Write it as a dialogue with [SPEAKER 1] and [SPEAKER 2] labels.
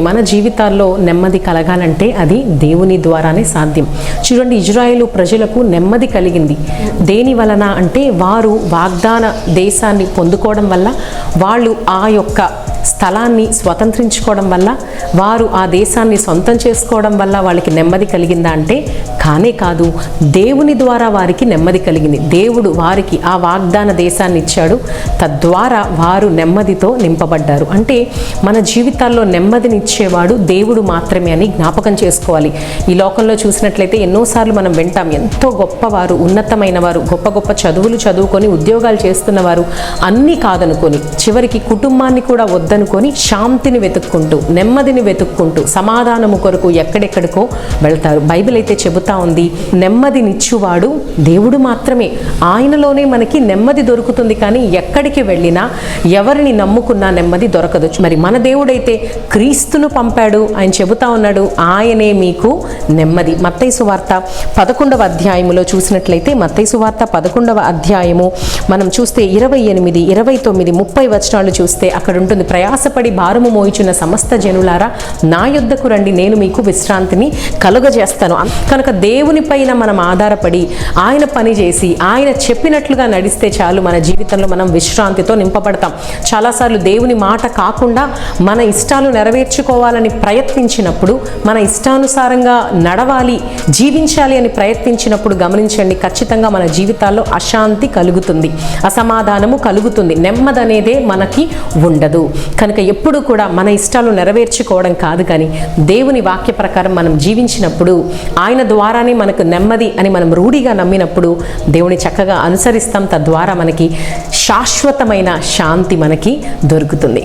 [SPEAKER 1] మన జీవితాల్లో నెమ్మది కలగాలంటే అది దేవుని ద్వారానే సాధ్యం. చూడండి, ఇజ్రాయేలు ప్రజలకు నెమ్మది కలిగింది దేని వలన అంటే వారు వాగ్దాన దేశాన్ని పొందుకోవడం వల్ల, వాళ్ళు ఆ యొక్క స్థలాన్ని స్వతంత్రించుకోవడం వల్ల, వారు ఆ దేశాన్ని సొంతం చేసుకోవడం వల్ల వాళ్ళకి నెమ్మది కలిగిందా అంటే కానే కాదు. దేవుని ద్వారా వారికి నెమ్మది కలిగింది. దేవుడు వారికి ఆ వాగ్దాన దేశాన్ని ఇచ్చాడు. తద్వారా వారు నెమ్మదితో నింపబడ్డారు. అంటే మన జీవితాల్లో నెమ్మదినిచ్చేవాడు దేవుడు మాత్రమే అని జ్ఞాపకం చేసుకోవాలి. ఈ లోకంలో చూసినట్లయితే ఎన్నోసార్లు మనం వింటాం, ఎంతో గొప్పవారు, ఉన్నతమైన వారు, గొప్ప గొప్ప చదువులు చదువుకొని ఉద్యోగాలు చేస్తున్నవారు అన్నీ కాదనుకొని చివరికి కుటుంబాన్ని కూడా వద్దనుకొని శాంతిని వెతుక్కుంటూ, నెమ్మదిని వెతుక్కుంటూ, సమాధానము కొరకు ఎక్కడెక్కడికో వెళ్తారు. బైబిల్ అయితే చెబుతా ఉంది, నెమ్మదినిచ్చువాడు దేవుడు మాత్రమే. ఆయనలోనే మనకి నెమ్మది దొరుకుతుంది. కానీ ఎక్కడికి వెళ్ళినా, ఎవరిని నమ్ముకున్నా నెమ్మది దొరకదు. మరి మన దేవుడైతే క్రీస్తును పంపాడు. ఆయన చెబుతా ఉన్నాడు, ఆయనే మీకు నెమ్మది. మత్తయి సువార్త 11వ అధ్యాయములో చూసినట్లయితే, మత్తయి సువార్త 11వ అధ్యాయము మనం చూస్తే 28, 29, 30 వచనాలు చూస్తే అక్కడ ఉంటుంది, ప్రయాసపడి భారము మోయిచున్న సమస్త జనులారా నా యొద్దకు రండి, నేను మీకు విశ్రాంతిని కలుగజేస్తాను. కనుక దేవుని పైన మనం ఆధారపడి ఆయన పని చేసి ఆయన చెప్పినట్లుగా నడిస్తే చాలు, మన జీవితంలో మనం విశ్రాంతితో నింపబడతాం. చాలాసార్లు దేవుని మాట కాకుండా మన ఇష్టాలు నెరవేర్చుకోవాలని ప్రయత్నించినప్పుడు, మన ఇష్టానుసారంగా నడవాలి, జీవించాలి అని ప్రయత్నించినప్పుడు గమనించండి, ఖచ్చితంగా మన జీవితాల్లో అశాంతి కలుగుతుంది, అసమాధానము కలుగుతుంది, నెమ్మది అనేదే మనకి ఉండదు. కనుక ఎప్పుడు కూడా మన ఇష్టాలు నెరవేర్చుకోవడం కాదు, కానీ దేవుని వాక్య ప్రకారం మనం జీవించినప్పుడు, ఆయన ద్వారానే మనకు నెమ్మది అని మనం రూఢిగా నమ్మినప్పుడు దేవుని చక్కగా అనుసరిస్తాం. తద్వారా మనకి శాశ్వతమైన శాంతి మనకి దొరుకుతుంది.